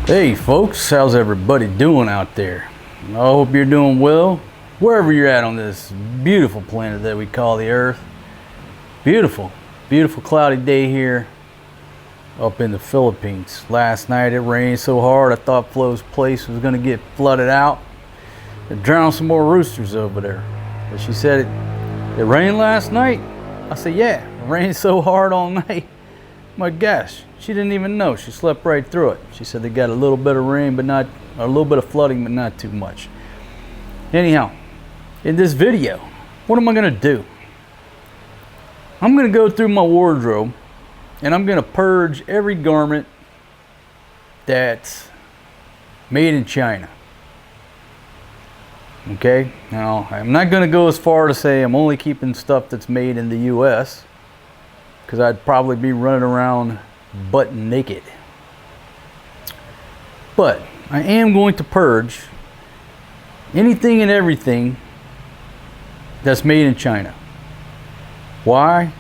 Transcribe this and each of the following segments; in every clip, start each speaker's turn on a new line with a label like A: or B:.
A: Hey folks, how's everybody doing out there? I hope you're doing well, wherever you're at on this beautiful planet that we call the Earth. Beautiful cloudy day here up in the Philippines. Last night it rained so hard I thought Flo's place was gonna get flooded out and drown some more roosters over there. But she said it rained last night. I said, yeah, it rained so hard all night. My gosh, she didn't even know. She slept right through it. She said they got a little bit of rain, but not a little bit of flooding, but not too much. Anyhow, in this video, what am I gonna do? I'm gonna go through my wardrobe and I'm gonna purge every garment that's made in China. Okay, now I'm not gonna go as far to say I'm only keeping stuff that's made in the US, because I'd probably be running around butt naked. But I am going to purge anything and everything that's made in China. Why?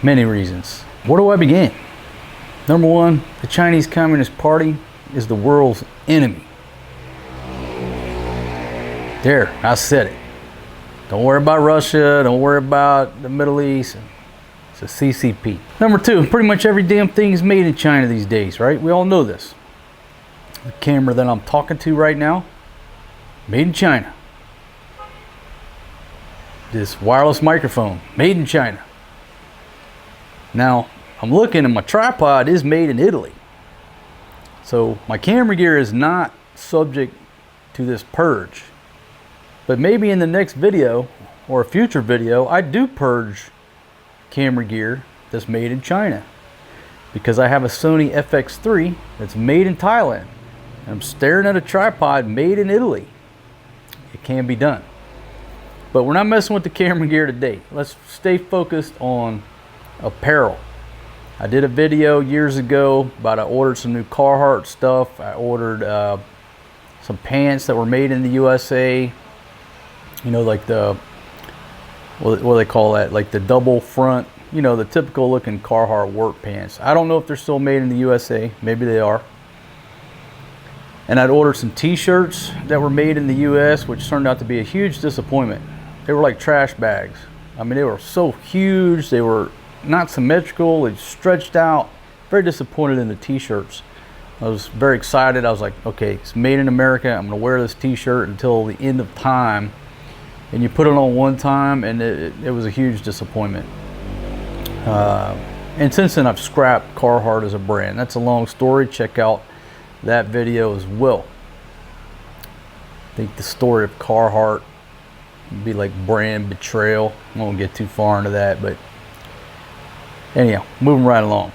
A: Many reasons. Where do I begin? Number one, the Chinese Communist Party is the world's enemy. There, I said it. Don't worry about Russia, don't worry about the Middle East. It's a CCP. Number two, pretty much every damn thing is made in China these days, right? We all know this. The camera that I'm talking to right now, made in China. This wireless microphone, made in China. Now, I'm looking and my tripod is made in Italy. So my camera gear is not subject to this purge. But maybe in the next video or a future video, I do purge camera gear that's made in China, because I have a Sony FX3 that's made in Thailand. And I'm staring at a tripod made in Italy. It can be done. But we're not messing with the camera gear today. Let's stay focused on apparel. I did a video years ago about I ordered some new Carhartt stuff. I ordered some pants that were made in the USA. You know, like the, what do they call that? Like the double front, you know, the typical looking Carhartt work pants. I don't know if they're still made in the USA. Maybe they are. And I'd ordered some t-shirts that were made in the US, which turned out to be a huge disappointment. They were like trash bags. I mean, they were so huge. They were not symmetrical. They stretched out. Very disappointed in the t-shirts. I was very excited. I was like, okay, it's made in America. I'm gonna wear this t-shirt until the end of time. And you put it on one time and it was a huge disappointment. And since then I've scrapped Carhartt as a brand. That's a long story. Check out that video as well. I think the story of Carhartt would be like brand betrayal. I won't get too far into that, but anyhow, moving right along.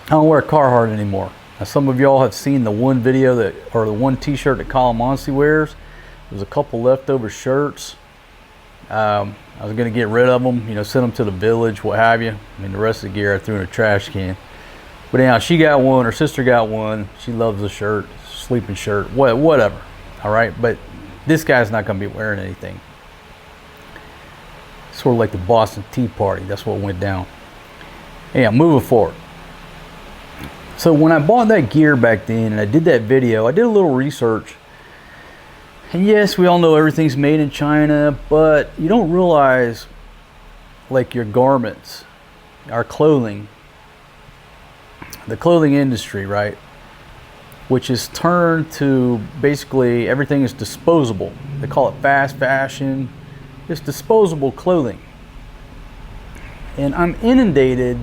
A: I don't wear Carhartt anymore. Now, some of y'all have seen the one video that, or the one t-shirt that Calamansi wears. There's a couple leftover shirts. I was gonna get rid of them, you know, send them to the village, what have you. I mean, the rest of the gear I threw in a trash can. But anyhow, she got one, her sister got one. She loves the shirt, sleeping shirt, whatever. All right, but this guy's not gonna be wearing anything. Sort of like the Boston Tea Party. That's what went down. Yeah, moving forward. So when I bought that gear back then and I did that video, I did a little research. And yes, we all know everything's made in China, but you don't realize, like, your garments, our clothing, the clothing industry, right, which is turned to basically everything is disposable. They call it fast fashion. It's disposable clothing. And I'm inundated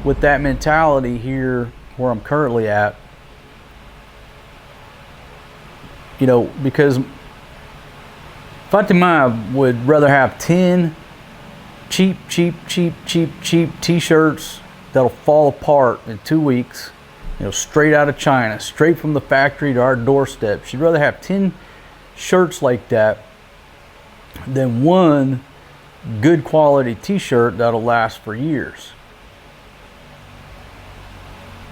A: with that mentality here where I'm currently at. You know, because Fatima would rather have 10 cheap t-shirts that'll fall apart in 2 weeks, you know, straight out of China, straight from the factory to our doorstep. She'd rather have 10 shirts like that than one good quality t-shirt that'll last for years.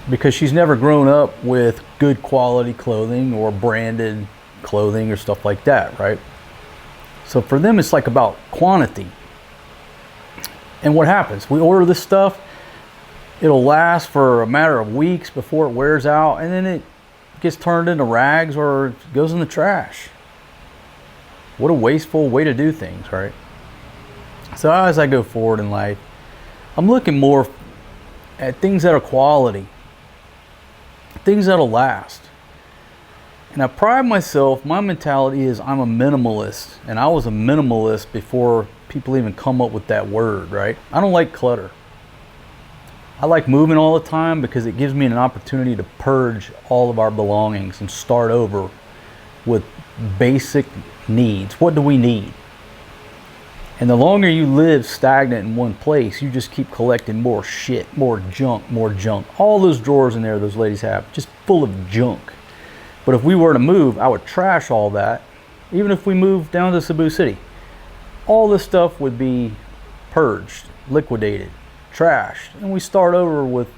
A: Because she's never grown up with good quality clothing or branded clothing or stuff like that, right? So for them, it's like about quantity. And what happens? We order this stuff, It'll last for a matter of weeks before it wears out, and then it gets turned into rags or goes in the trash. What a wasteful way to do things, right? So as I go forward in life, I'm looking more at things that are quality, things that'll last. And I pride myself, my mentality is I'm a minimalist, and I was a minimalist before people even come up with that word, right? I don't like clutter. I like moving all the time because it gives me an opportunity to purge all of our belongings and start over with basic needs. What do we need? And the longer you live stagnant in one place, you just keep collecting more shit, more junk, more junk. All those drawers in there those ladies have, just full of junk. But if we were to move, I would trash all that. Even if we moved down to Cebu City, all this stuff would be purged, liquidated, trashed, and we start over with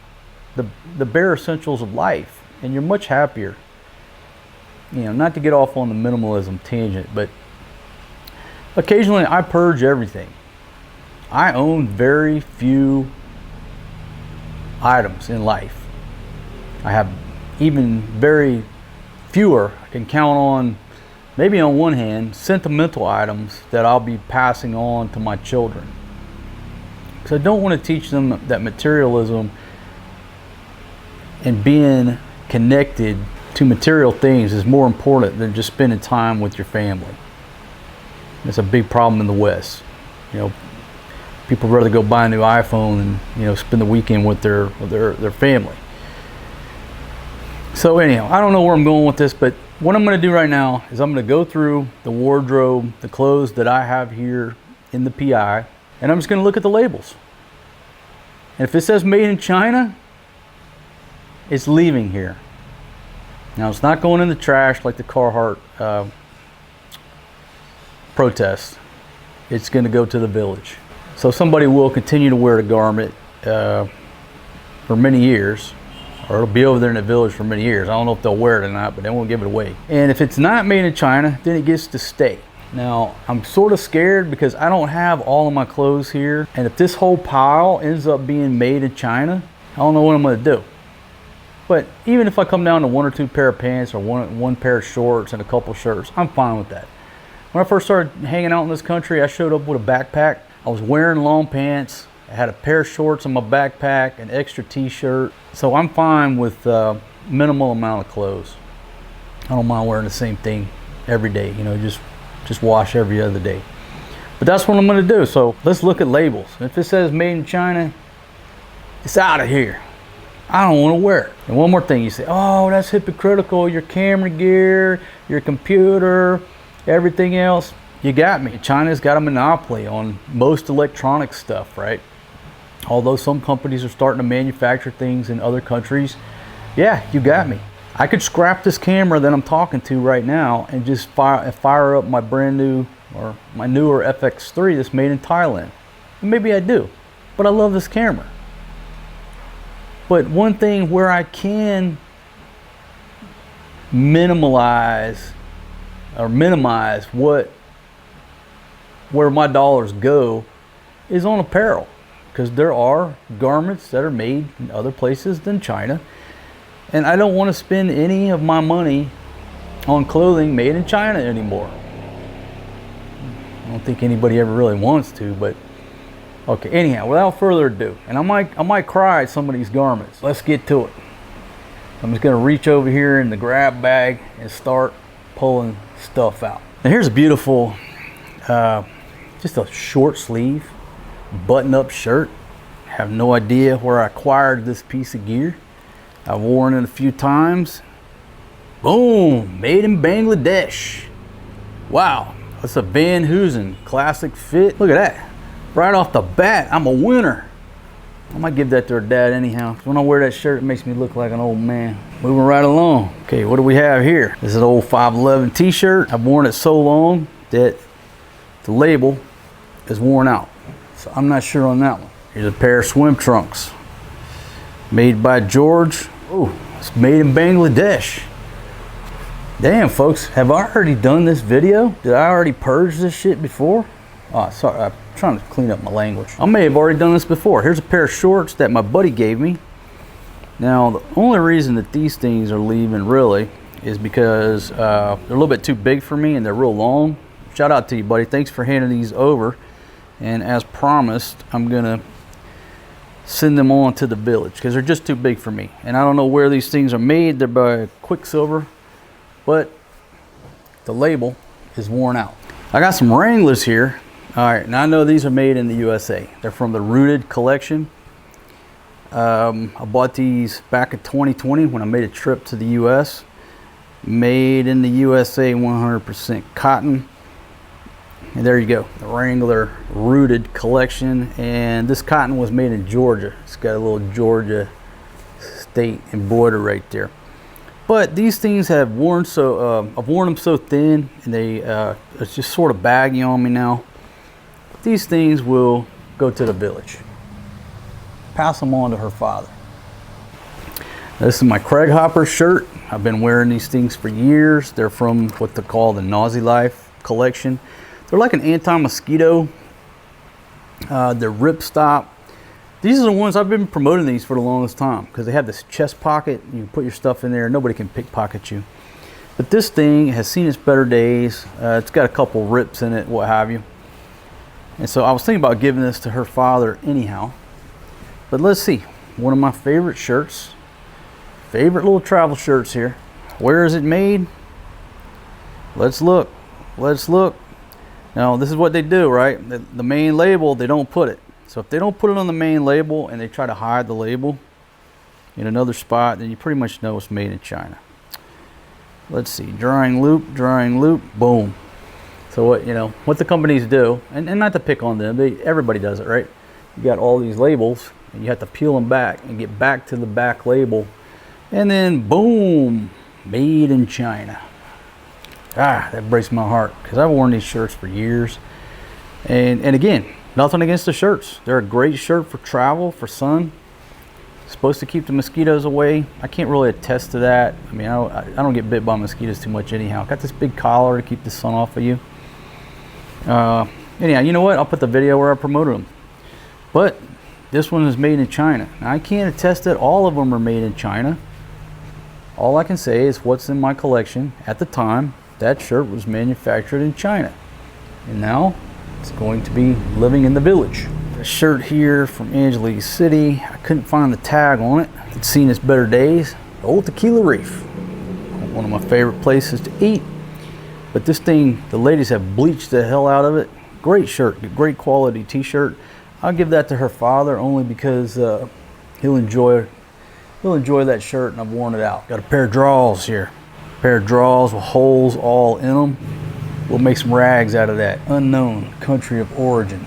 A: the bare essentials of life, and you're much happier. You know, not to get off on the minimalism tangent, but occasionally I purge everything. I own very few items in life. I have even very fewer. I can count on, maybe on one hand, sentimental items that I'll be passing on to my children. Because I don't want to teach them that materialism and being connected to material things is more important than just spending time with your family. It's a big problem in the West. You know, people rather go buy a new iPhone and, you know, spend the weekend with their family. So anyhow, I don't know where I'm going with this, but what I'm going to do right now is I'm going to go through the wardrobe, the clothes that I have here in the PI, and I'm just going to look at the labels. And if it says made in China, it's leaving here. Now, it's not going in the trash like the Carhartt protest. It's going to go to the village. So somebody will continue to wear the garment for many years, or it'll be over there in the village for many years. I don't know if they'll wear it or not, but they won't give it away. And if it's not made in China, then it gets to stay. Now, I'm sort of scared because I don't have all of my clothes here. And if this whole pile ends up being made in China, I don't know what I'm going to do. But even if I come down to one or two pair of pants or one pair of shorts and a couple shirts, I'm fine with that. When I first started hanging out in this country, I showed up with a backpack. I was wearing long pants. I had a pair of shorts in my backpack, an extra t-shirt. So I'm fine with minimal amount of clothes. I don't mind wearing the same thing every day, you know, just wash every other day. But that's what I'm going to do. So let's look at labels. If it says made in China, it's out of here. I don't want to wear it. And one more thing, you say, oh, that's hypocritical. Your camera gear, your computer, everything else. You got me. China's got a monopoly on most electronic stuff, right? Although some companies are starting to manufacture things in other countries. Yeah, you got me. I could scrap this camera that I'm talking to right now and just fire up my brand new, or my newer FX3 that's made in Thailand. And maybe I do, but I love this camera. But one thing where I can minimize where my dollars go is on apparel, because there are garments that are made in other places than China, and I don't want to spend any of my money on clothing made in China anymore. I don't think anybody ever really wants to, but okay, anyhow, without further ado, and I might cry at some of these garments. Let's get to it. I'm just going to reach over here in the grab bag and start pulling stuff out. Now here's a beautiful, just a short sleeve, button-up shirt. I have no idea where I acquired this piece of gear. I've worn it a few times. Boom, made in Bangladesh. Wow, that's a Van Heusen classic fit. Look at that. Right off the bat, I'm a winner. I might give that to her dad anyhow. When I wear that shirt, it makes me look like an old man. Moving right along. Okay, what do we have here? This is an old 511 t-shirt. I've worn it so long that the label is worn out. So I'm not sure on that one. Here's a pair of swim trunks. Made by George. Oh, it's made in Bangladesh. Damn, folks, have I already done this video? Did I already purge this shit before? Oh, sorry, I'm trying to clean up my language. I may have already done this before. Here's a pair of shorts that my buddy gave me. Now, the only reason that these things are leaving really is because they're a little bit too big for me and they're real long. Shout out to you, buddy. Thanks for handing these over. And as promised, I'm gonna send them on to the village because they're just too big for me. And I don't know where these things are made. They're by Quicksilver, but the label is worn out. I got some Wranglers here. All right, now I know these are made in the USA. They're from the Rooted collection. I bought these back in 2020 when I made a trip to the US. Made in the USA, 100% cotton. And there you go, the Wrangler Rooted collection. And this cotton was made in Georgia. It's got a little Georgia state embroidery right there. But these things have worn so, I've worn them so thin, and they, it's just sort of baggy on me now. These things will go to the village. Pass them on to her father. This is my Craig Hopper shirt. I've been wearing these things for years. They're from what they call the Nazi Life collection. They're like an anti-mosquito. They're ripstop. These are the ones I've been promoting these for the longest time because they have this chest pocket. You can put your stuff in there. Nobody can pickpocket you. But this thing has seen its better days. It's got a couple rips in it, what have you. And so I was thinking about giving this to her father anyhow. But let's see. One of my favorite shirts. Favorite little travel shirts here. Where is it made? Let's look. Let's look. Now, this is what they do, right? The main label, they don't put it. So if they don't put it on the main label and they try to hide the label in another spot, then you pretty much know it's made in China. Let's see, drying loop, boom. So what, you know, what the companies do, and not to pick on them, everybody does it, right? You got all these labels and you have to peel them back and get back to the back label. And then boom, made in China. Ah, that breaks my heart because I've worn these shirts for years. And again, nothing against the shirts. They're a great shirt for travel, for sun. Supposed to keep the mosquitoes away. I can't really attest to that. I mean, I don't get bit by mosquitoes too much anyhow. Got this big collar to keep the sun off of you. Anyhow, you know what? I'll put the video where I promoted them. But this one is made in China. Now, I can't attest that all of them are made in China. All I can say is what's in my collection at the time. That shirt was manufactured in China. And now it's going to be living in the village. A shirt here from Angeles City. I couldn't find the tag on it. It's seen its better days. Old Tequila Reef. One of my favorite places to eat. But this thing, the ladies have bleached the hell out of it. Great shirt, great quality t-shirt. I'll give that to her father only because he'll enjoy that shirt, and I've worn it out. Got a pair of drawers here. A pair of drawers with holes all in them. We'll make some rags out of that. Unknown country of origin.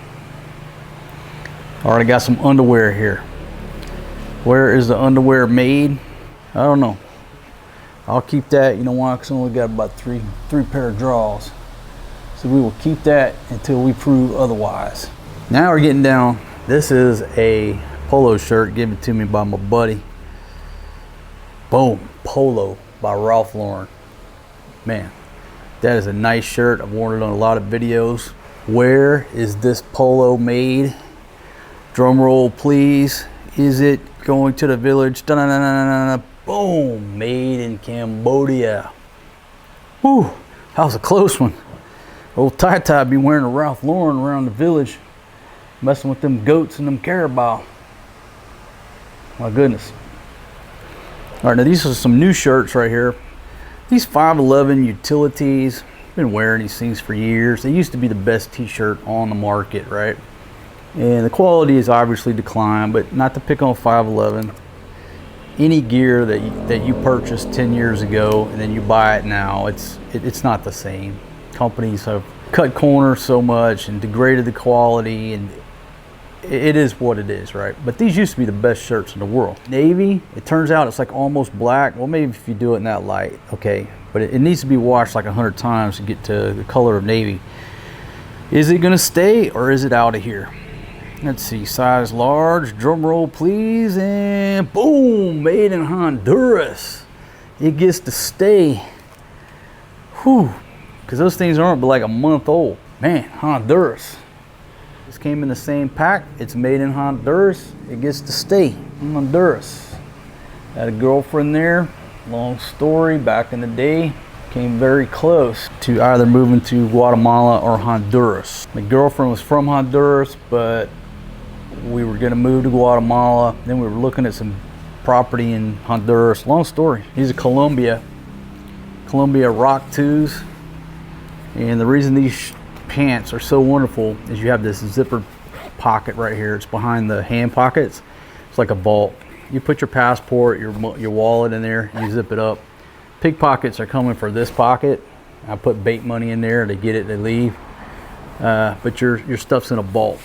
A: Already got some underwear here. Where is the underwear made? I don't know. I'll keep that. You know why? Because I only got about three pair of drawers. So we will keep that until we prove otherwise. Now we're getting down. This is a polo shirt given to me by my buddy. Boom, Polo by Ralph Lauren. Man, that is a nice shirt. I've worn it on a lot of videos. Where is this polo made? Drum roll, please. Is it going to the village? Da-na-na-na-na-na. Boom, made in Cambodia. Whew, that was a close one. Old Ty be wearing a Ralph Lauren around the village, messing with them goats and them carabao. My goodness. All right, now these are some new shirts right here. These 511 Utilities. Been wearing these things for years. They used to be the best t-shirt on the market, right? And the quality has obviously declined, but not to pick on 511. Any gear that you purchased 10 years ago and then you buy it now, it's not the same. Companies have cut corners so much and degraded the quality, and it is what it is, right? But these used to be the best shirts in the world. Navy, it turns out it's like almost black. Well, maybe if you do it in that light, okay. But it needs to be washed like 100 times to get to the color of navy. Is it gonna stay or is it out of here? Let's see, size large, drum roll please, and boom, made in Honduras. It gets to stay. Whew, because those things aren't but like a month old. Man, Honduras. This came in the same pack. It's made in Honduras. It gets to stay in Honduras. Had a girlfriend there. Long story, back in the day. Came very close to either moving to Guatemala or Honduras. My girlfriend was from Honduras, but we were gonna move to Guatemala. Then we were looking at some property in Honduras. Long story. These are Columbia Rock 2s. And the reason these pants are so wonderful is you have this zipper pocket right here. It's behind the hand pockets. It's like a vault. You put your passport, your wallet in there, you zip it up. Pickpockets are coming for this pocket. I put bait money in there. They get it, they leave. But your stuff's in a vault.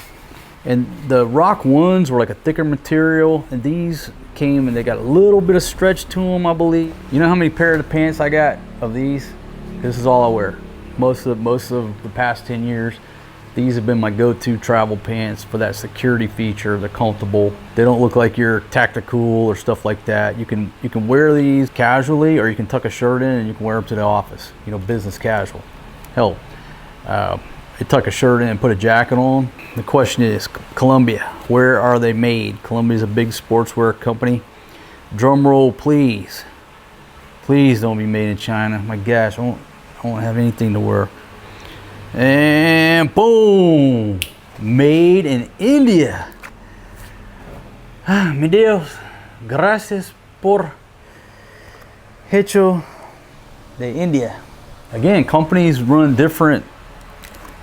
A: And the Rock 1s were like a thicker material, and these came and they got a little bit of stretch to them, I believe. You know how many pair of the pants I got of these? This is all I wear. Most of the past 10 years, these have been my go-to travel pants for that security feature. They're comfortable. They don't look like you're tactical or stuff like that. You can wear these casually, or you can tuck a shirt in and you can wear them to the office. You know, business casual. Hell, you tuck a shirt in and put a jacket on. The question is, Colombia, where are they made? Colombia's a big sportswear company. Drum roll, please. Please don't be made in China. My gosh, I won't have anything to wear. And boom, made in India. Mi Dios, gracias por hecho de India. Again, companies run different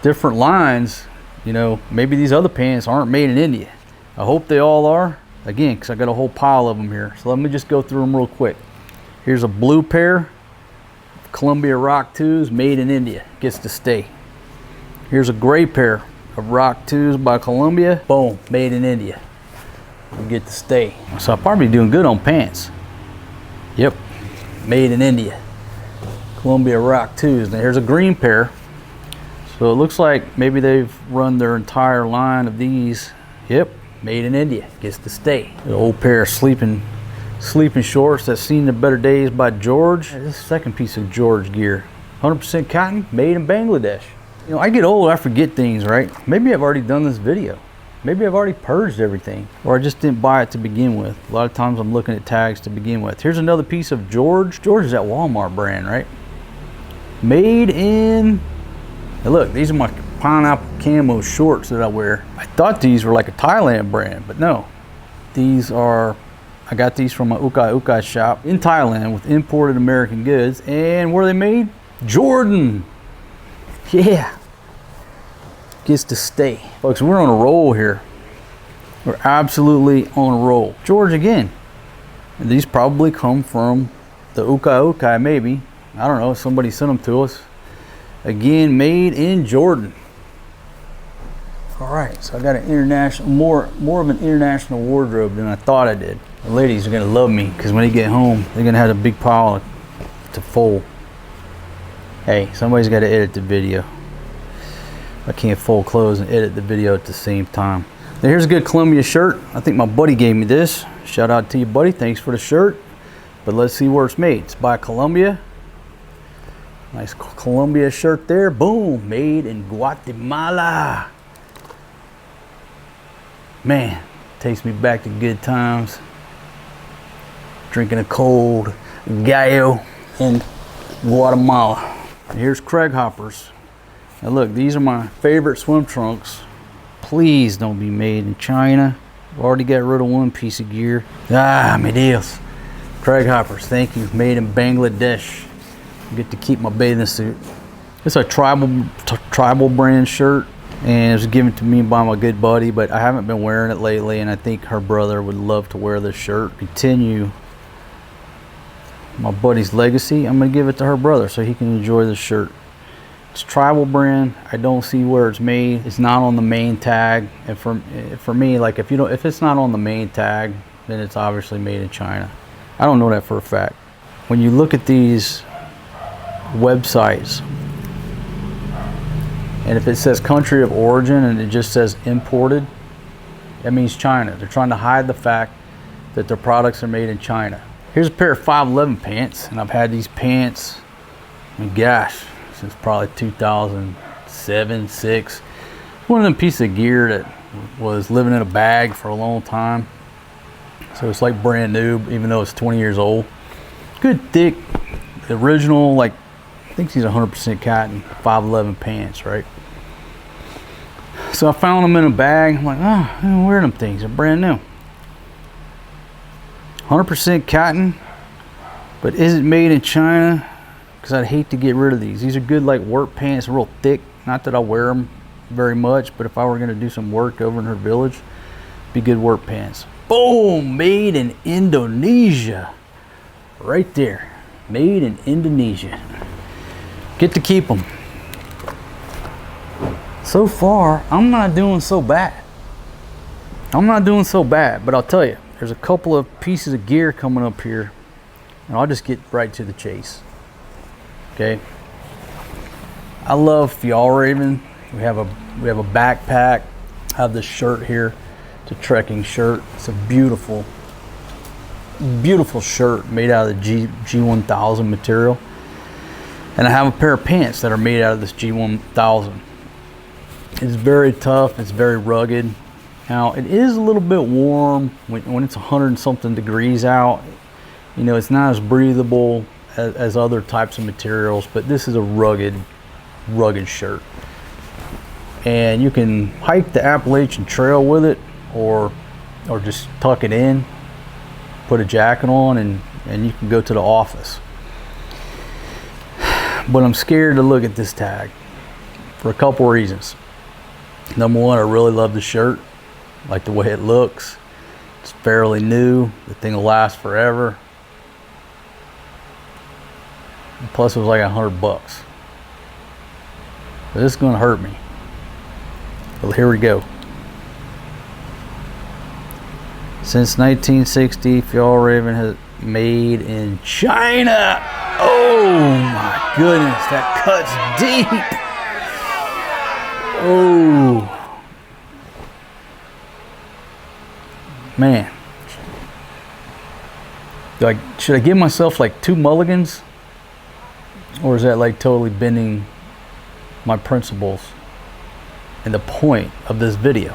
A: lines. You know, maybe these other pants aren't made in India. I hope they all are. Again, because I got a whole pile of them here. So let me just go through them real quick. Here's a blue pair, Columbia Rock 2s, made in India. Gets to stay. Here's a gray pair of Rock 2s by Columbia. Boom, made in India. We get to stay. So I'll probably be doing good on pants. Yep, made in India. Columbia Rock 2s. Now here's a green pair. So it looks like maybe they've run their entire line of these. Yep, made in India. Gets to stay. An old pair of sleeping shorts that's seen the better days by George. This is the second piece of George gear. 100% cotton, made in Bangladesh. You know, I get old, I forget things, right? Maybe I've already done this video. Maybe I've already purged everything, or I just didn't buy it to begin with. A lot of times I'm looking at tags to begin with. Here's another piece of George. George is that Walmart brand, right? Made in, now look, these are my pineapple camo shorts that I wear. I thought these were like a Thailand brand, but no. These are, I got these from a Ukai shop in Thailand with imported American goods. And where are they made? Jordan. Yeah. Gets to stay. Folks, we're on a roll here. We're absolutely on a roll. George again. And these probably come from the Ukai maybe. I don't know, somebody sent them to us. Again, made in Jordan. All right, so I got an international, more of an international wardrobe than I thought I did. The ladies are gonna love me because when they get home, they're gonna have a big pile to fold. Hey, somebody's got to edit the video. I can't fold clothes and edit the video at the same time. Now here's a good Columbia shirt. I think my buddy gave me this. Shout out to you, buddy. Thanks for the shirt. But let's see where it's made. It's by Columbia. Nice Columbia shirt there. Boom, made in Guatemala. Man, takes me back to good times. Drinking a cold gallo in Guatemala. And here's Craig Hoppers. Now look, these are my favorite swim trunks. Please don't be made in China. I've already got rid of one piece of gear. Ah, mi Dios. Craig Hoppers, thank you. Made in Bangladesh. I get to keep my bathing suit. It's a tribal brand shirt, and it was given to me by my good buddy, but I haven't been wearing it lately, and I think her brother would love to wear this shirt. Continue my buddy's legacy. I'm gonna give it to her brother so he can enjoy this shirt. It's tribal brand. I don't see where it's made. It's not on the main tag, and for me, like if it's not on the main tag, then it's obviously made in China. I don't know that for a fact. When you look at these websites, and if it says country of origin and it just says imported, that means China. They're trying to hide the fact that their products are made in China. Here's a pair of 511 pants, and I've had these pants, oh my gosh, since probably 2007, 6. One of them pieces of gear that was living in a bag for a long time. So it's like brand new, even though it's 20 years old. Good thick, original, like, I think these are 100% cotton, 511 pants, right? So I found them in a bag. I'm like, oh, I don't wear them things. They're brand new. 100% cotton, but is it made in China? Because I'd hate to get rid of these. These are good, like, work pants, real thick. Not that I wear them very much, but if I were going to do some work over in her village, be good work pants. Boom! Made in Indonesia. Right there. Made in Indonesia. Get to keep them. So far, I'm not doing so bad. I'm not doing so bad, but I'll tell you, there's a couple of pieces of gear coming up here, and I'll just get right to the chase. Okay. I love Fjallraven. We have a backpack. I have this shirt here. It's a trekking shirt. It's a beautiful, beautiful shirt made out of the G1000 material. And I have a pair of pants that are made out of this G1000. It's very tough. It's very rugged. Now, it is a little bit warm when it's 100 and something degrees out. You know, it's not as breathable as other types of materials, but this is a rugged shirt. And you can hike the Appalachian Trail with it, or just tuck it in, put a jacket on, and you can go to the office. But I'm scared to look at this tag for a couple reasons. Number one, I really love the shirt. I like the way it looks. It's fairly new. The thing will last forever. And plus, it was like $100. But this is going to hurt me. Well, here we go. Since 1960, Fjallraven has made in China. Oh my goodness, that cuts deep. Oh man, should I give myself like 2 mulligans, or is that like totally bending my principles and the point of this video?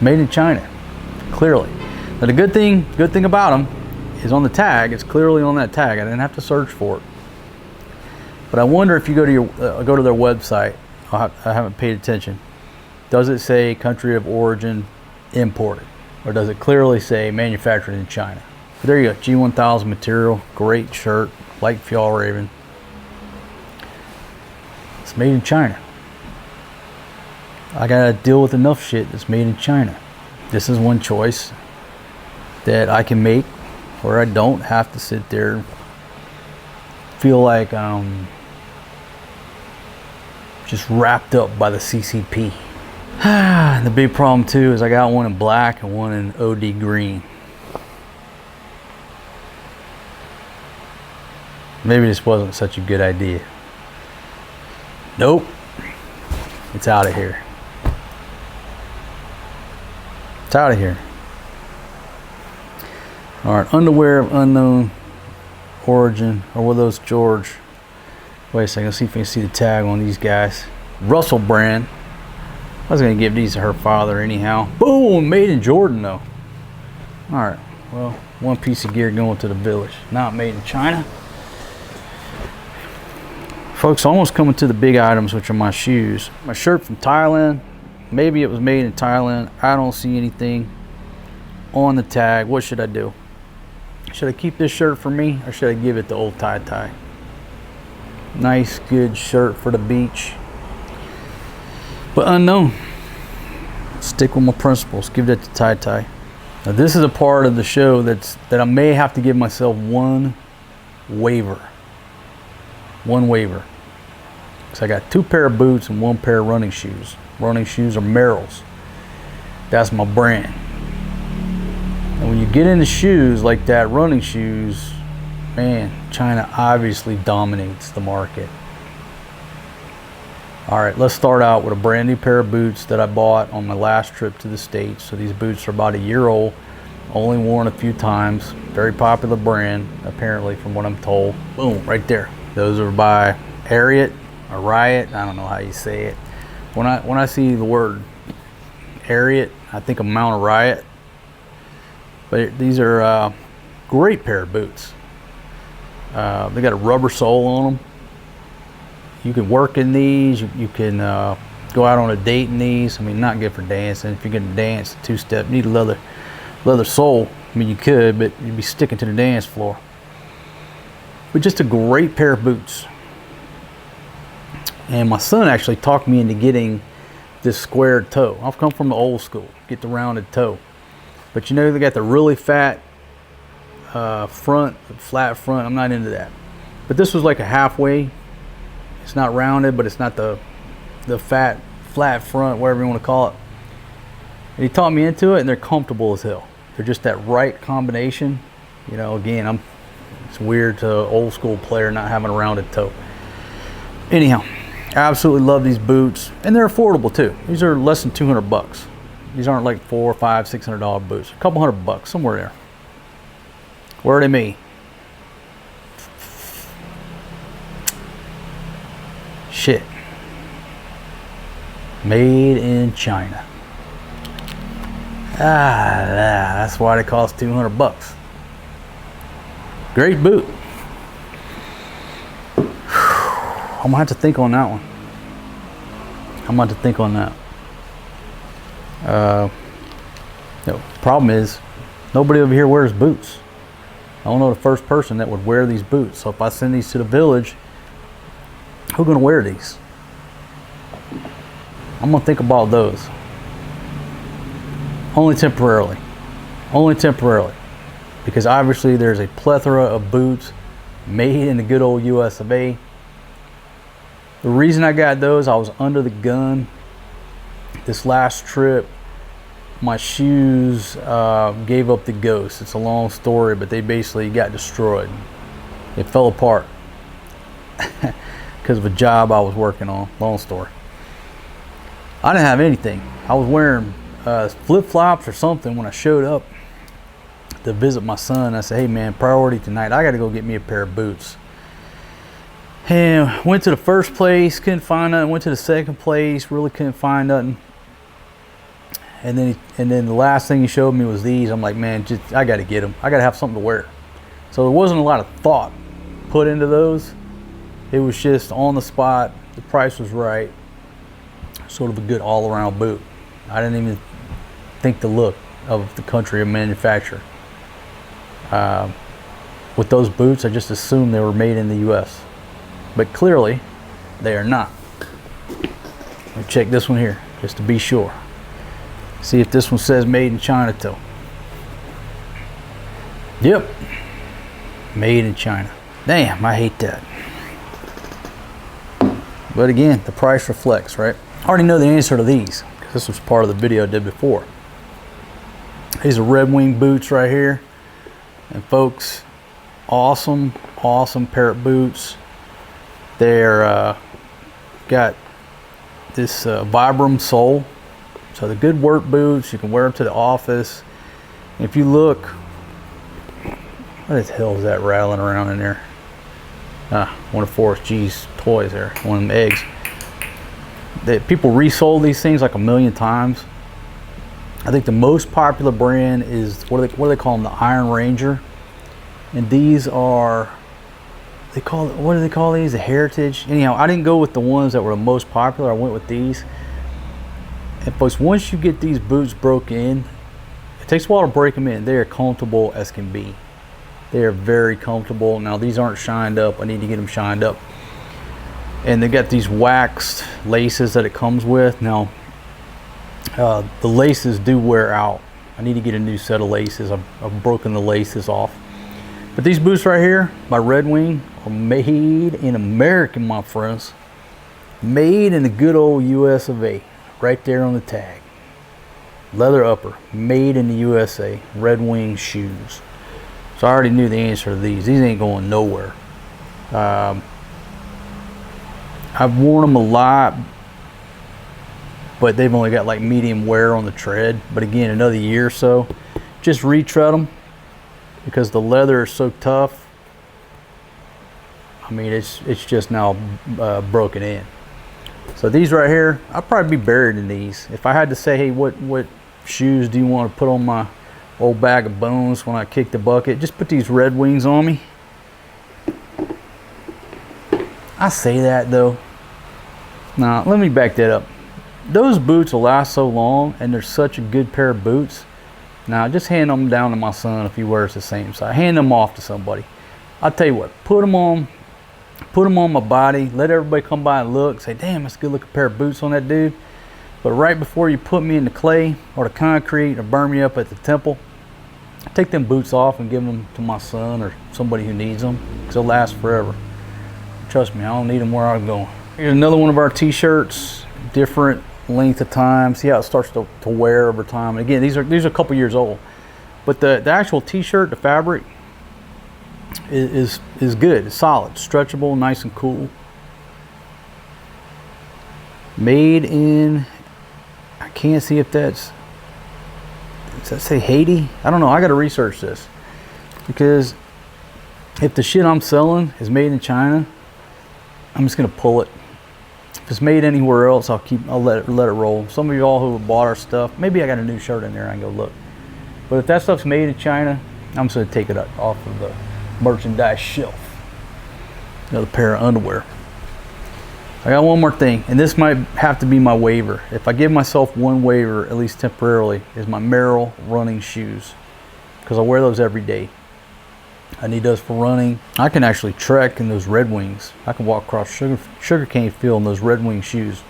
A: Made in China, clearly. Now the good thing about them is on the tag. It's clearly on that tag. I didn't have to search for it. But I wonder if you go to their website. I haven't paid attention. Does it say country of origin imported, or does it clearly say manufactured in China? But there you go. G1000 material, great shirt, like Fjallraven. It's made in China. I gotta deal with enough shit that's made in China. This is one choice that I can make where I don't have to sit there and feel like just wrapped up by the CCP. The big problem too is I got one in black and one in OD green. Maybe this wasn't such a good idea. Nope. It's out of here. It's out of here. Alright, underwear of unknown origin. Or were those George? Wait a second, let's see if we can see the tag on these guys. Russell brand. I was going to give these to her father anyhow. Boom! Made in Jordan though. Alright, well, one piece of gear going to the village. Not made in China. Folks, almost coming to the big items, which are my shoes. My shirt from Thailand. Maybe it was made in Thailand. I don't see anything on the tag. What should I do? Should I keep this shirt for me, or should I give it to old Tai Tai? Nice, good shirt for the beach. But unknown. Stick with my principles. Give that to Tai Tai. Now this is a part of the show that I may have to give myself one waiver. One waiver. Because I got 2 pair of boots and 1 pair of running shoes. Running shoes are Merrell's. That's my brand. And when you get into shoes like that, running shoes, man, China obviously dominates the market. Alright, let's start out with a brand new pair of boots that I bought on my last trip to the States. So these boots are about a year old, only worn a few times. Very popular brand, apparently, from what I'm told. Boom, right there. Those are by Harriet or Riot, I don't know how you say it. When I see the word Ariat, I think of Mount Riot. But these are a great pair of boots. They got a rubber sole on them. You can work in these. You can go out on a date in these. I mean, not good for dancing. If you're going to dance, two-step, you need a leather sole. I mean, you could, but you'd be sticking to the dance floor. But just a great pair of boots. And my son actually talked me into getting this squared toe. I've come from the old school, get the rounded toe. But you know, they got the really fat front, flat front. I'm not into that. But this was like a halfway. It's not rounded, but it's not the fat, flat front, whatever you want to call it. And he taught me into it, and they're comfortable as hell. They're just that right combination. You know, again, it's weird to an old school player not having a rounded toe. Anyhow, I absolutely love these boots, and they're affordable too. These are less than 200 bucks. These aren't like $400, $500, $600 boots. A couple $100, somewhere there. Where are they made? Shit. Made in China. That's why they cost 200 bucks. Great boot. I'm gonna have to think on that one. I'm gonna have to think on that. The problem is, nobody over here wears boots. I don't know the first person that would wear these boots. So if I send these to the village, who's gonna wear these? I'm gonna think about those. Only temporarily. Only temporarily. Because obviously there's a plethora of boots made in the good old US of A. The reason I got those, I was under the gun. This last trip, my shoes gave up the ghost. It's a long story, but they basically got destroyed. They fell apart because of a job I was working on. Long story. I didn't have anything. I was wearing flip-flops or something when I showed up to visit my son. I said, hey man, priority tonight, I gotta go get me a pair of boots. And went to the first place, couldn't find nothing. Went to the second place, really couldn't find nothing. And then the last thing he showed me was these. I'm like, man, I gotta get them. I gotta have something to wear. So there wasn't a lot of thought put into those. It was just on the spot. The price was right. Sort of a good all-around boot. I didn't even think the look of the country of manufacture. With those boots, I just assumed they were made in the U.S. But clearly, they are not. Let me check this one here, just to be sure. See if this one says made in China too. Yep. Made in China. Damn, I hate that. But again, the price reflects, right? I already know the answer to these, because this was part of the video I did before. These are Red Wing boots right here. And folks, awesome, awesome pair of boots. They're got this Vibram sole. So they're good work boots. You can wear them to the office. And if you look, what the hell is that rattling around in there? One of Forrest G's toys there, one of them eggs. People resold these things like 1,000,000 times. I think the most popular brand is, what do they call them? The Iron Ranger. And these are, what do they call these? The Heritage. Anyhow, I didn't go with the ones that were the most popular. I went with these. And folks, once you get these boots broke in, it takes a while to break them in. They are comfortable as can be. They are very comfortable. Now these aren't shined up. I need to get them shined up. And they got these waxed laces that it comes with. Now the laces do wear out. I need to get a new set of laces. I've broken the laces off. But these boots right here by Red Wing are made in America, my friends. Made in the good old US of A. Right there on the tag. Leather upper, made in the USA. Red Wing shoes. So I already knew the answer to these. These ain't going nowhere. I've worn them a lot, but they've only got like medium wear on the tread. But again, another year or so, just retread them because the leather is so tough. I mean, it's just now broken in. So these right here, I'll probably be buried in these. If I had to say, hey, what shoes do you want to put on my old bag of bones when I kick the bucket, just put these Red Wings on me. I say that though. Now, let me back that up. Those boots will last so long, and they're such a good pair of boots. Now, just hand them down to my son if he wears the same size. Hand them off to somebody. I'll tell you what, put them on my body, let everybody come by and look, say, damn, that's a good looking pair of boots on that dude. But right before you put me in the clay or the concrete or burn me up at the temple, take them boots off and give them to my son or somebody who needs them, because they'll last forever. Trust me, I don't need them where I'm going. Here's another one of our t-shirts, different length of time. See how it starts to wear over time. And again, these are a couple years old, but the actual t-shirt, the fabric is good. It's solid, stretchable, nice and cool. Made in, I can't see if does that say Haiti? I don't know. I got to research this, because if the shit I'm selling is made in China, I'm just gonna pull it. If it's made anywhere else, I'll let it roll. Some of y'all who have bought our stuff, maybe I got a new shirt in there, I can go look. But if that stuff's made in China, I'm just gonna take it off of the merchandise shelf. Another pair of underwear. I got one more thing, and this might have to be my waiver. If I give myself one waiver, at least temporarily, is my Merrell running shoes, because I wear those every day. I need those for running. I can actually trek in those Red Wings. I can walk across sugarcane field in those Red Wing shoes.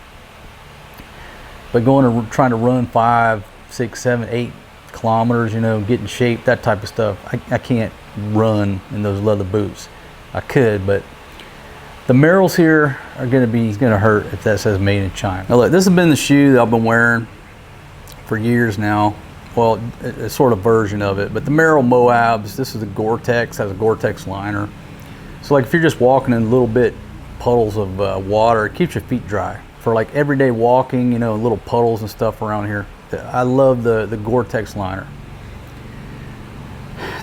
A: But trying to run 5, 6, 7, 8 kilometers, you know, get in shape, that type of stuff, I can't run in those leather boots. I could, but the Merrells here are gonna hurt if that says made in China. Now look, this has been the shoe that I've been wearing for years now. Well, a sort of version of it, but the Merrell Moabs, this is a Gore-Tex, has a Gore-Tex liner. So like if you're just walking in little bit puddles of water, it keeps your feet dry. For like everyday walking, you know, little puddles and stuff around here. I love the Gore-Tex liner.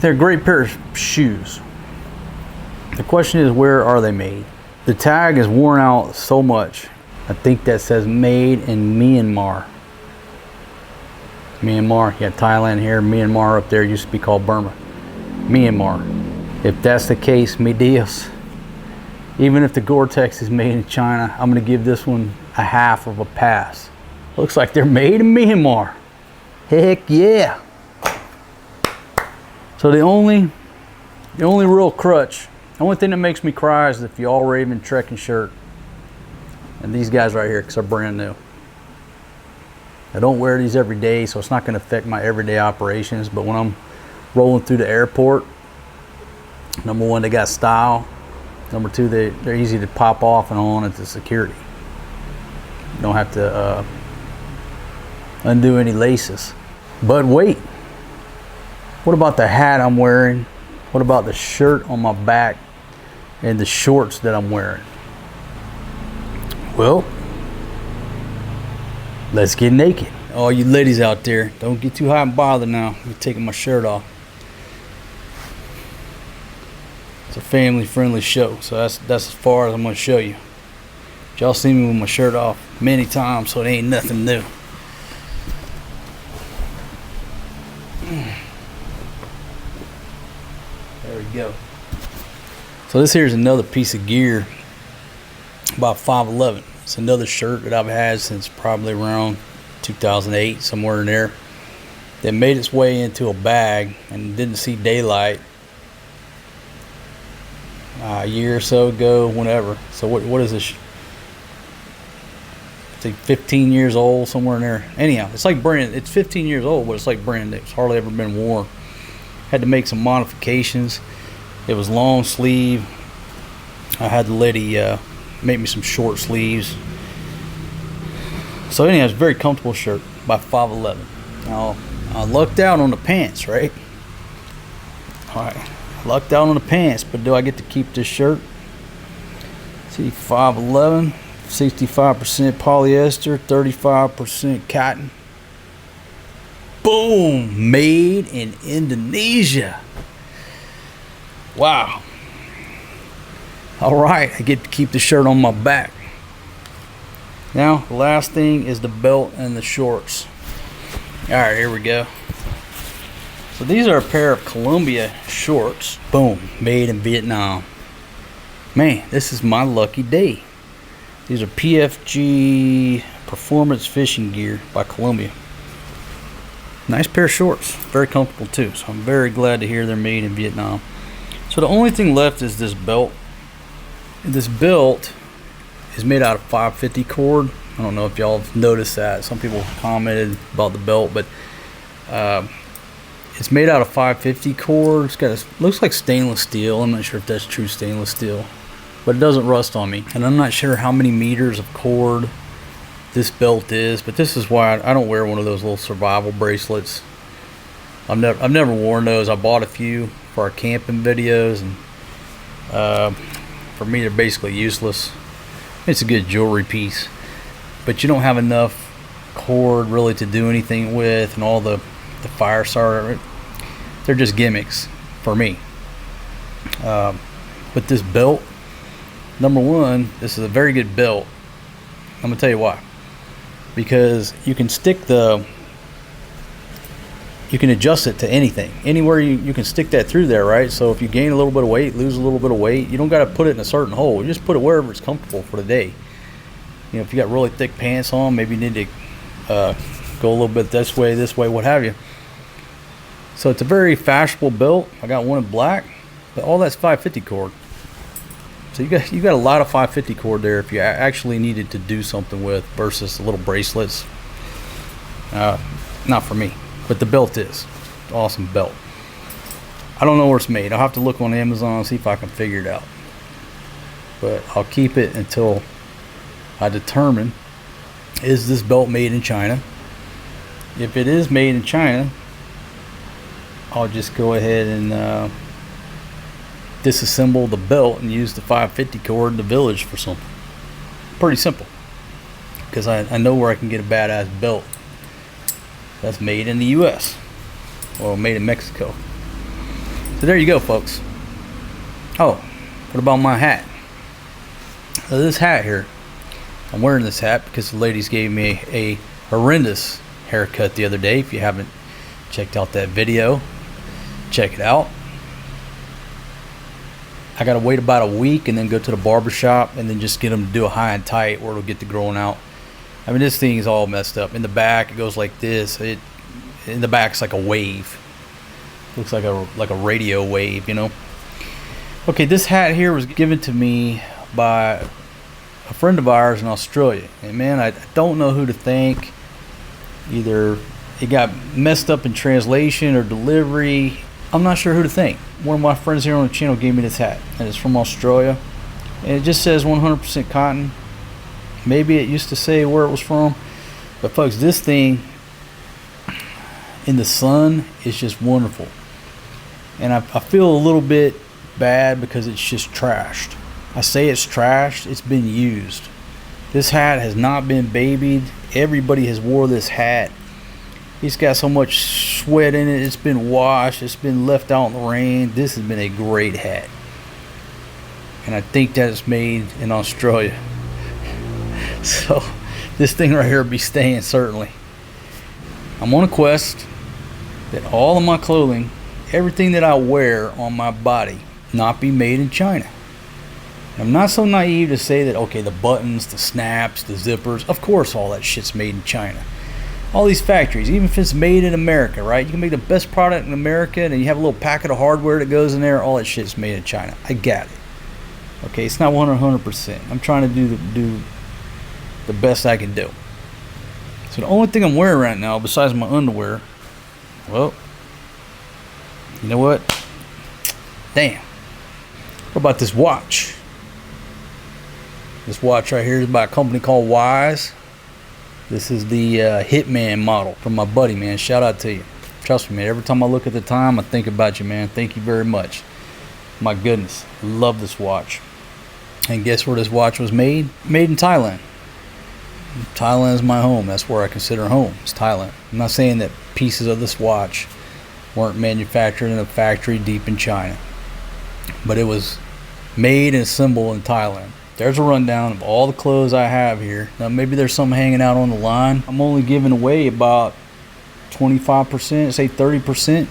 A: They're a great pair of shoes. The question is, where are they made? The tag is worn out so much. I think that says made in Myanmar. Myanmar, you got Thailand here, Myanmar up there, used to be called Burma. Myanmar. If that's the case, mi Dios. Even if the Gore-Tex is made in China, I'm gonna give this one a half of a pass. Looks like they're made in Myanmar. Heck yeah. So the only real crutch, the only thing that makes me cry is if the All Raven trekking shirt and these guys right here, because they're brand new. I don't wear these every day, so it's not going to affect my everyday operations. But when I'm rolling through the airport, number one, they got style. Number two, they're easy to pop off and on at the security. You don't have to undo any laces. But wait, what about the hat I'm wearing? What about the shirt on my back and the shorts that I'm wearing? Well, let's get naked. All you ladies out there, don't get too hot and bothered now. I'm taking my shirt off. It's a family-friendly show, so that's as far as I'm gonna show you. Y'all seen me with my shirt off many times, so it ain't nothing new. There we go. So this here's another piece of gear, about 5'11". It's another shirt that I've had since probably around 2008, somewhere in there. That made its way into a bag and didn't see daylight a year or so ago, whenever. So what is this? It's like 15 years old, somewhere in there. Anyhow, it's like brand. It's 15 years old, but it's like brand new. It's hardly ever been worn. Had to make some modifications. It was long sleeve. I had the lady make me some short sleeves. So anyhow, it's a very comfortable shirt by 5'11". Now I lucked out on the pants, right? All right, lucked out on the pants, but do I get to keep this shirt? See, 5'11", 65% polyester, 35% cotton. Boom, made in Indonesia. Wow. All right, I get to keep the shirt on my back. Now, the last thing is the belt and the shorts. Alright, here we go. So these are a pair of Columbia shorts. Boom, made in Vietnam. Man, this is my lucky day. These are PFG Performance Fishing Gear by Columbia. Nice pair of shorts. Very comfortable too. So I'm very glad to hear they're made in Vietnam. So the only thing left is this belt. And this belt is made out of 550 cord. I don't know if y'all have noticed that. Some people commented about the belt, but it's made out of 550 cord. It's got looks like stainless steel. I'm not sure if that's true stainless steel, but it doesn't rust on me. And I'm not sure how many meters of cord this belt is, but this is why I don't wear one of those little survival bracelets. I've never worn those. I bought a few for our camping videos, and for me they're basically useless. It's a good jewelry piece, but you don't have enough cord really to do anything with, and all the fire starter, they're just gimmicks for me. But this belt, number one, this is a very good belt. I'm gonna tell you why. Because you can you can adjust it to anything, anywhere you can stick that through there, right? So if you gain a little bit of weight, lose a little bit of weight, you don't got to put it in a certain hole. You just put it wherever it's comfortable for the day. You know, if you got really thick pants on, maybe you need to go a little bit this way, what have you. So it's a very fashionable belt. I got one in black, but all that's 550 cord. So you got a lot of 550 cord there if you actually needed to do something with, versus the little bracelets. Not for me, but the belt is awesome belt. I don't know where it's made. I'll have to look on Amazon and see if I can figure it out. But I'll keep it until I determine, is this belt made in China? If it is made in China, I'll just go ahead and disassemble the belt and use the 550 cord in the village for something. Pretty simple, because I know where I can get a badass belt that's made in the US, or made in Mexico. So there you go, folks. Oh, what about my hat? So this hat here, I'm wearing this hat because the ladies gave me a horrendous haircut the other day. If you haven't checked out that video, check it out. I gotta wait about a week and then go to the barber shop and then just get them to do a high and tight where it'll get to growing out. I mean, this thing is all messed up. In the back, it goes like this. In the back, it's like a wave. Looks like a radio wave, you know. Okay, this hat here was given to me by a friend of ours in Australia. And man, I don't know who to thank. Either it got messed up in translation or delivery. I'm not sure who to thank. One of my friends here on the channel gave me this hat, and it's from Australia. And it just says 100% cotton. Maybe it used to say where it was from. But folks, this thing in the sun is just wonderful. And I feel a little bit bad because it's just trashed. I say it's trashed, it's been used. This hat has not been babied. Everybody has wore this hat. It's got so much sweat in it. It's been washed. It's been left out in the rain. This has been a great hat. And I think that it's made in Australia. So this thing right here will be staying, certainly. I'm on a quest that all of my clothing, everything that I wear on my body, not be made in China. I'm not so naive to say that, okay, the buttons, the snaps, the zippers, of course all that shit's made in China. All these factories, even if it's made in America, right? You can make the best product in America and you have a little packet of hardware that goes in there, all that shit's made in China. I got it. Okay, it's not 100%. I'm trying to do the best I can do. So the only thing I'm wearing right now, besides my underwear, well, you know what? Damn. What about this watch? This watch right here is by a company called Wise. This is the Hitman model from my buddy, man. Shout out to you. Trust me, man. Every time I look at the time, I think about you, man. Thank you very much. My goodness. Love this watch. And guess where this watch was made? Made in Thailand. Thailand is my home. That's where I consider home. It's Thailand. I'm not saying that pieces of this watch weren't manufactured in a factory deep in China. But it was made and assembled in Thailand. There's a rundown of all the clothes I have here. Now maybe there's some hanging out on the line. I'm only giving away about 25%, say 30%.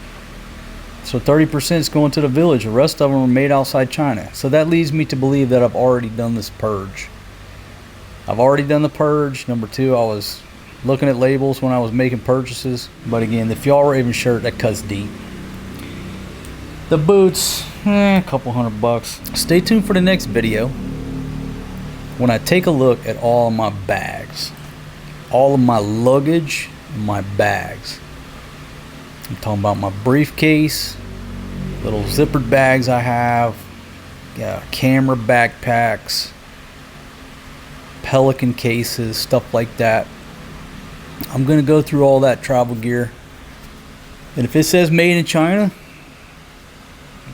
A: So 30% is going to the village. The rest of them are made outside China. So that leads me to believe that I've already done this purge. I've already done the purge. Number two, I was looking at labels when I was making purchases. But again, the Fjall Raven shirt, that cuts deep. The boots, a couple $100. Stay tuned for the next video when I take a look at all of my bags. All of my luggage and my bags. I'm talking about my briefcase, little zippered bags I have, camera backpacks, Pelican cases, stuff like that. I'm going to go through all that travel gear. And if it says made in China,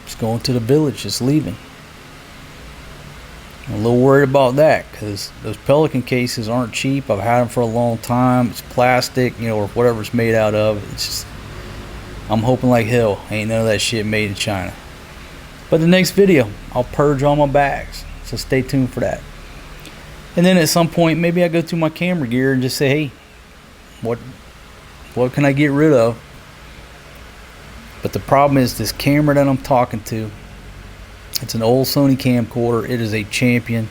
A: it's going to the village, it's leaving. I'm a little worried about that because those Pelican cases aren't cheap. I've had them for a long time. It's plastic, or whatever it's made out of. It's just, I'm hoping like hell ain't none of that shit made in China. But the next video, I'll purge all my bags. So stay tuned for that. And then at some point, maybe I go through my camera gear and just say, hey, what can I get rid of? But the problem is this camera that I'm talking to, it's an old Sony camcorder. It is a champion.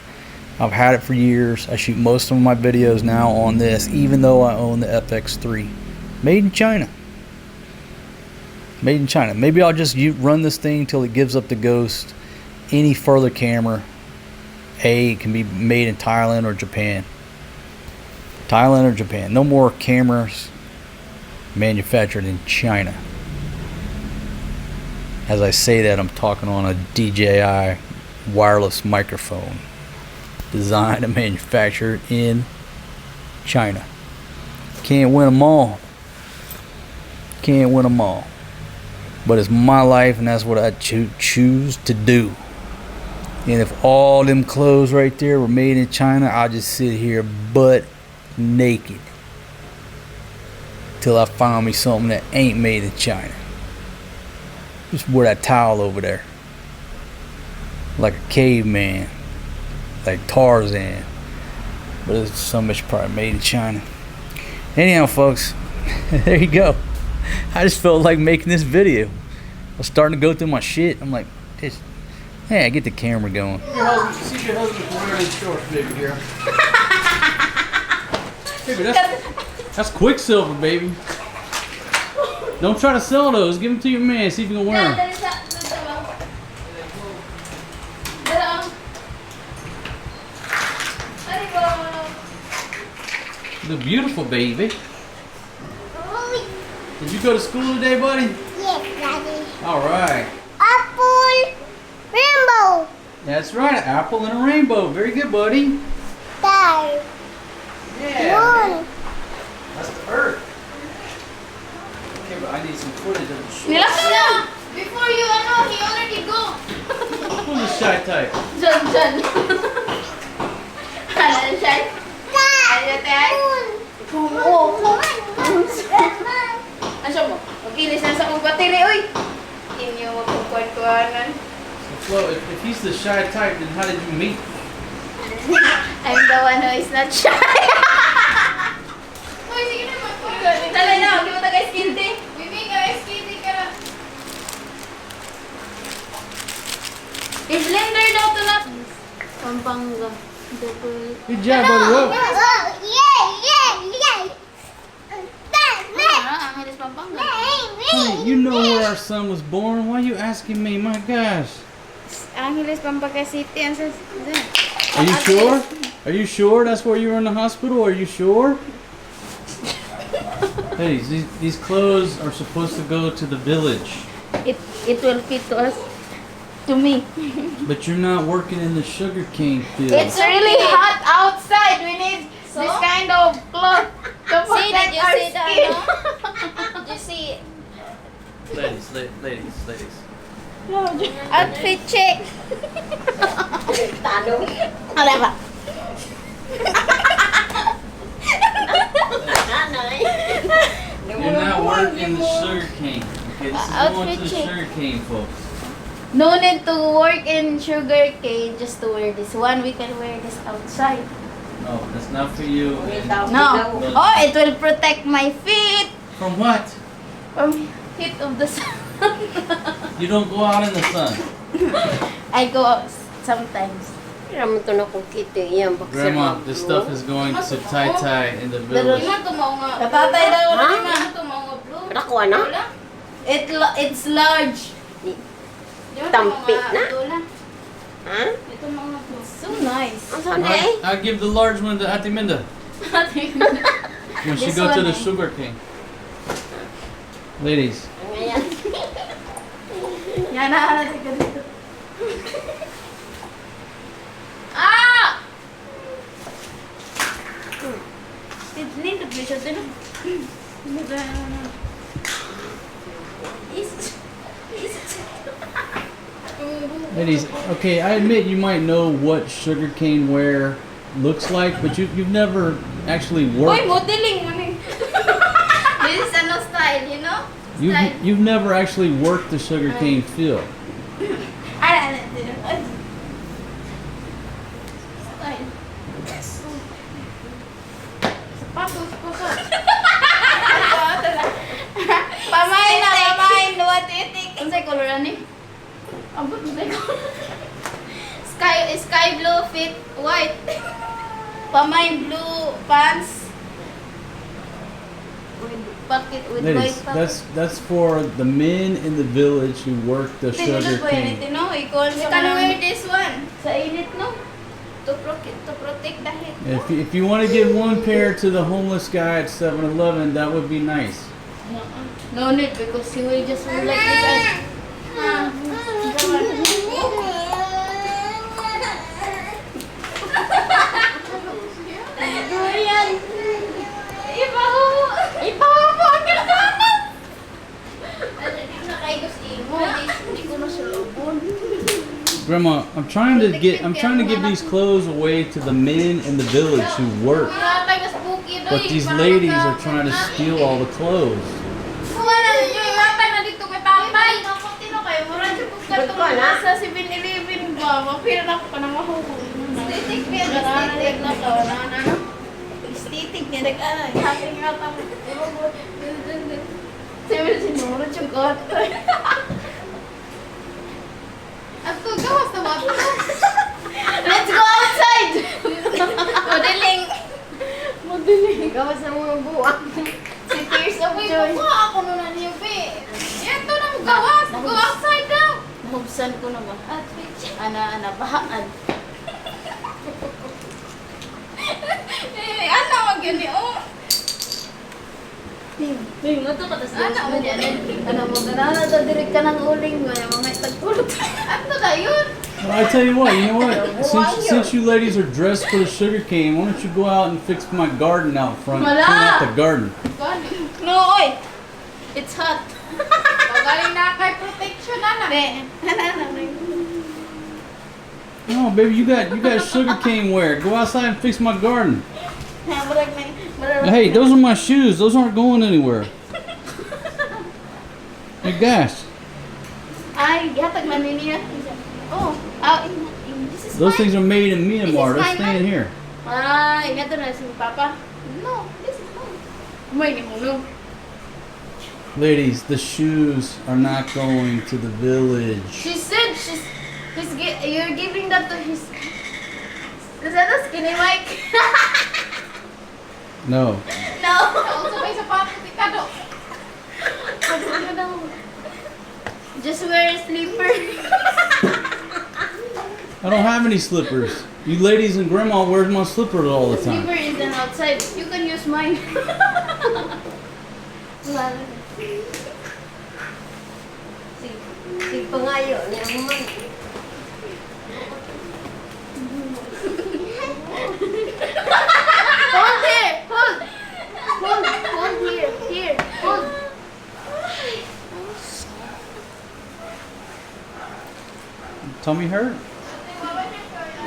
A: I've had it for years. I shoot most of my videos now on this, even though I own the FX3. Made in China. Made in China. Maybe I'll just run this thing till it gives up the ghost. Any further camera, it can be made in Thailand or Japan. Thailand or Japan. No more cameras manufactured in China. As I say that, I'm talking on a DJI wireless microphone designed and manufactured in China. Can't win them all. Can't win them all. But it's my life, and that's what I choose to do. And if all them clothes right there were made in China, I'll just sit here butt naked till I find me something that ain't made in China. Just wear that towel over there like a caveman, like Tarzan. But it's so much probably made in China. Anyhow, folks, there you go. I just felt like making this video. I was starting to go through my shit. I'm like, hey, get the camera going. See your husband's wearing shorts, baby girl. Baby, that's Quicksilver, baby. Don't try to sell those. Give them to your man. See if you can wear them. You look beautiful, baby. Did you go to school today, buddy?
B: Yes, Daddy.
A: All right.
B: Apple, rainbow.
A: That's right. An apple and a rainbow. Very good, buddy.
B: Star.
A: Yeah.
B: Moon.
A: That's the Earth. Okay, but I need some footage of the show.
C: No, before you he already go.
A: Who's the shy type?
C: John. Ano siya? Ano tayo? Oo. Ano mo? Mag-ilis na sa kong battery, oy. Inyo mo kong kuwan-kuwanan.
A: So, Flo, if he's the shy type, then how did you meet?
C: I'm the one who is not shy. Uy, sige na, mag-kuwan. Tala na, hindi mo taga-skilty. Bibi, ka-skilty ka na. I-blender daw ito na. Pampanga.
A: Good job, buddy. Whoa.
C: Angeles, Pampanga.
A: Honey, you know where our son was born. Why are you asking me? My gosh.
C: Angeles, Pampanga City.
A: Are you sure? Are you sure that's where you were in the hospital? Are you sure? Hey, these clothes are supposed to go to the village.
C: It will fit to us. To me.
A: But you're not working in the sugarcane field.
C: It's really hot outside. We need this kind of cloth to
B: See,
C: protect
B: did you
C: our
B: see that?
C: skin.
B: No? Did you see it?
A: Ladies.
C: Outfit check. Ano ba?
A: You're not working the sugarcane. Okay, this is going to the sugarcane, folks.
C: No need to work in sugar cane just to wear this one. We can wear this outside.
A: No, that's not for you.
C: No. Oh, it will protect my feet
A: From what?
C: from heat of the sun.
A: You don't go out in the sun.
C: I go out sometimes.
D: Raman to na kung kita yan.
A: Grandma, this stuff is going to tie in the village.
C: Katatay daw na ni ma.
D: Rako ano?
C: It's large.
D: Tampik na. Ha?
C: So nice.
D: Ang saan eh?
A: I'll give the large one to Ate Minda when she
C: This
A: go to
C: one,
A: the
C: eh?
A: sugar cane. Ladies,
D: Ngayon.
C: Yan na natin ka dito. Ah! Need to be shot din.
A: ladies. Okay, I admit you might know what sugarcane wear looks like, but you've never actually
C: Uy,
A: worked.
C: modeling mo ni. This is ano style, you know?
A: You've never actually worked the sugarcane field.
C: Style. Sapatos ko sa. Pamain na, pamain. What do you think? Unsay color ani? Abot mo tayo. Sky blue fit white. Pamain blue pants. With pocket with
A: Ladies,
C: white pocket.
A: that's for the men in the village who work the sugar cane.
C: No, you can wear this one. Sa init, no? To protect the heat.
A: If you want to give one pair to the homeless guy at 7-Eleven, that would be nice.
C: No need because he will just wear like this.
A: Grandma, I'm trying to give these clothes away to the men in the village who work. But these ladies are trying to steal all the clothes.
C: Let's go outside! Modeling.
D: Gawas ng mga buwak.
C: Si Tears of Joy. Ako na na niyo, be. Yan to na gawas. Go outside daw. Nahubsan ko na ba? Ana, bahaan. Ana, wag yun eh, oh. Ting, mo to katas ana mo yan. Ano mo ganana ta direk ka ng uling mo mga tagpulot. Ano da yun?
A: Well, I tell you what, since you ladies are dressed for the sugar cane, why don't you go out and fix my garden out front? Clean out the garden.
C: No, oy. It's hot. Magaling na kay protection na.
A: No, baby, you got sugar cane wear. Go outside and fix my garden. Hey, those are my shoes. Those aren't going anywhere. Hey, gosh.
C: Ay, gatag man niya. Oh, this is
A: Those
C: mine.
A: things are made in Myanmar.
C: This is
A: They're
C: mine,
A: staying here.
C: Ay, ito na si Papa. No, this is mine. May mo no.
A: Ladies, the shoes are not going to the village.
C: She said you're giving that to his. Is that a skinny Mike?
A: No.
C: No. Sabay sapatos ikado. Just wear a slipper.
A: I don't have any slippers. You ladies and grandma wears my slippers all the time.
C: Slipper is an outside. You can use mine.
D: Si pangayo niya man.
C: Hold here. Hold here. Here. Hold.
A: Tummy hurt?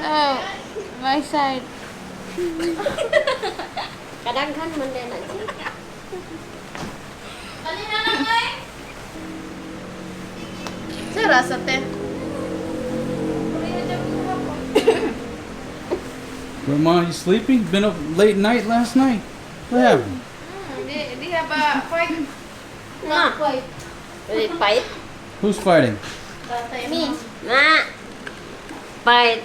C: Oh, my side.
D: Kadaghan man din na siya.
C: Sira sa te.
A: Grandma, you sleeping? Been up late night last night? What happened?
C: Di have a fight.
D: Ma.
C: Fight.
D: Will it fight?
A: Who's fighting?
C: Me.
D: Ma. Fight.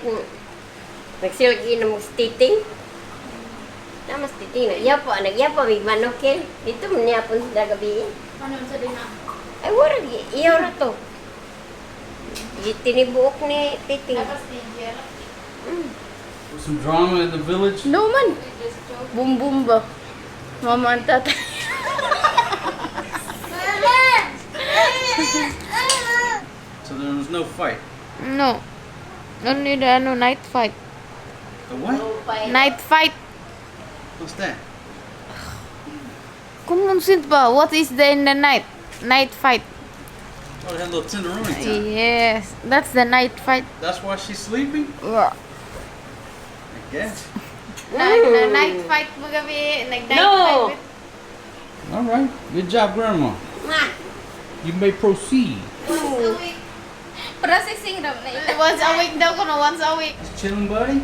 D: Nagsilagi na mo stiting. Tama stiting. Nagyapo, may manok eh. Dito mo niya po sa gabi.
C: Ano sa din na?
D: Ay, wala. Iyaw na to. Tinibuok ni titing.
C: Tapos danger.
A: Some drama in the village?
C: No man. Boom boom ba? Mama and tatay.
A: So there was no fight.
C: No. Only the night fight.
A: The what?
C: Night fight.
A: What's that?
C: Common sense ba? What is there in the night? Night fight.
A: Oh, they had a little tenderoni time.
C: Yes. That's the night fight.
A: That's why she's sleeping?
C: Yeah.
A: I guess.
C: Night fight mo gabi. Nag-night
D: No.
C: fight.
A: All right. Good job, Grandma.
D: Ma.
A: You may proceed.
C: Processing ram na ito. Once a week daw ko na. Once a week.
A: Just chilling, buddy?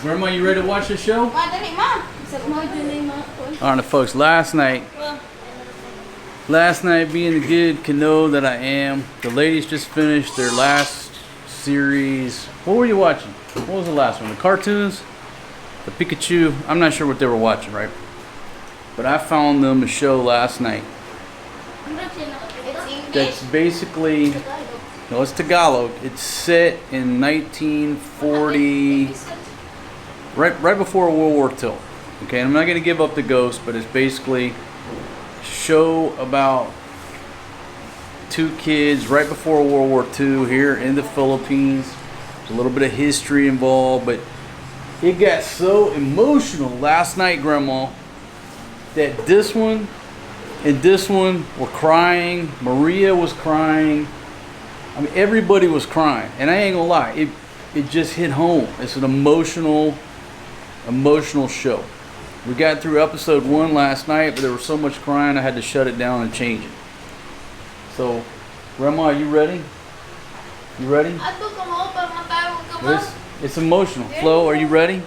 A: Grandma, you ready to watch the show?
C: Madali ma. Madali ma.
A: All right, folks. Last night, being the good canoe that I am, the ladies just finished their last series. What were you watching? What was the last one? The cartoons? The Pikachu? I'm not sure what they were watching, right? But I found them a show last night
C: It's English.
A: that's basically, no, it's Tagalog. It's set in 1940, right before World War II. Okay, I'm not going to give up the ghost, but it's basically a show about two kids right before World War II here in the Philippines. A little bit of history involved, but it got so emotional last night, Grandma, that this one and this one were crying. Maria was crying. I mean, everybody was crying. And I ain't gonna lie, it just hit home. It's an emotional show. We got through episode 1 last night, but there was so much crying I had to shut it down and change it. So, Grandma, you ready? You ready?
C: Ato ka mo para matawag ka mo.
A: It's emotional. Flo, are you ready?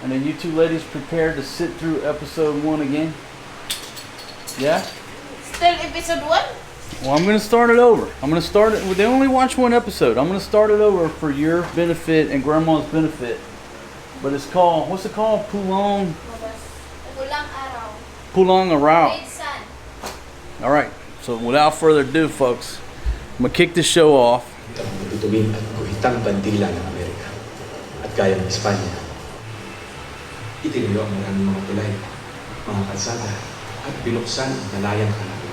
A: And then you two ladies prepared to sit through episode 1 again? Yeah?
C: Still episode 1?
A: Well, I'm going to start it over. I'm going to start it. They only watch one episode. I'm going to start it over for your benefit and Grandma's benefit. But it's called, what's it called?
C: Pulang araw.
A: Pulang Araw.
C: Red sun.
A: All right. So without further ado, folks, I'm going to kick this show off.
E: Ang matutubing at guhitang bandila ng Amerika at gaya ng Espanya. Itinayo ang maraming mga tulay, mga kalsada at binuksan ang malayang kalapit.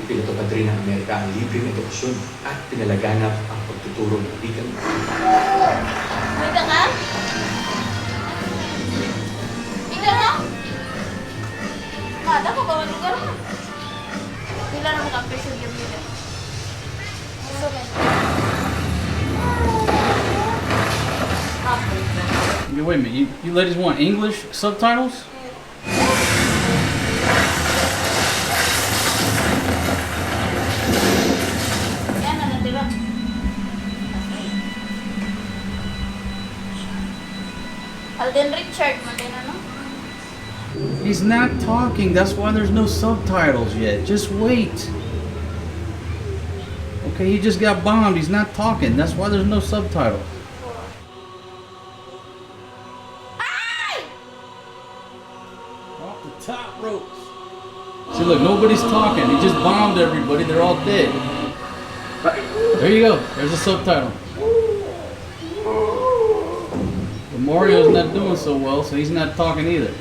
E: Ipinatupad rin ng Amerika ang libreng edukasyon at pinalaganap ang pagtuturo ng wikang.
C: Wait ka? Ikaw mo? Mada ko ba lugar mo? Pila na mo kape sa game nila. So,
A: Wait a minute. You ladies want English subtitles?
C: yan na diba? Alden Richard, man din ano?
A: He's not talking. That's why there's no subtitles yet. Just wait. Okay, he just got bombed. He's not talking. That's why there's no subtitles. Off the top ropes. See, look, nobody's talking. He just bombed everybody. They're all dead. There you go. There's a subtitle. But Mario's not doing so well, so he's not talking either.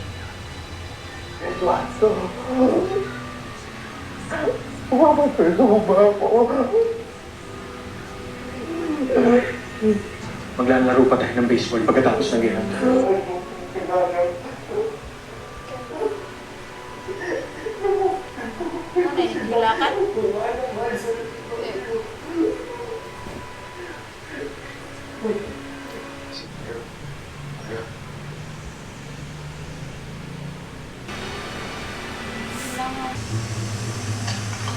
E: Maglalaro pa tayo ng baseball pagkatapos ng gihang.
C: Ano yun? Bulakan?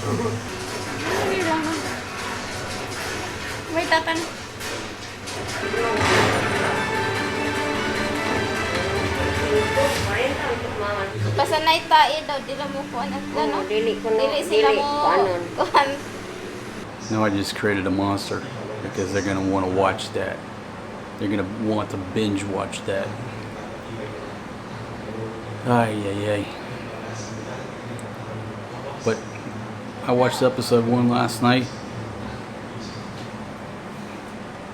C: Hindi lang. May tatan. Basta naitain daw, di lang mo kuhan at ano.
D: Dili ko na.
C: Dili sila
D: Dili
C: mo
D: ko anon.
C: kuhan.
A: Now I just created a monster because they're gonna want to watch that. They're gonna want to binge watch that. Ay, ay, ay. But I watched episode 1 last night.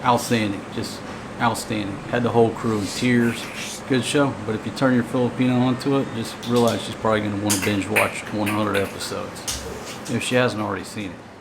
A: Outstanding, just outstanding. Had the whole crew in tears. Good show, but if you turn your Filipino onto it, just realize she's probably going to want to binge watch 100 episodes if she hasn't already seen it.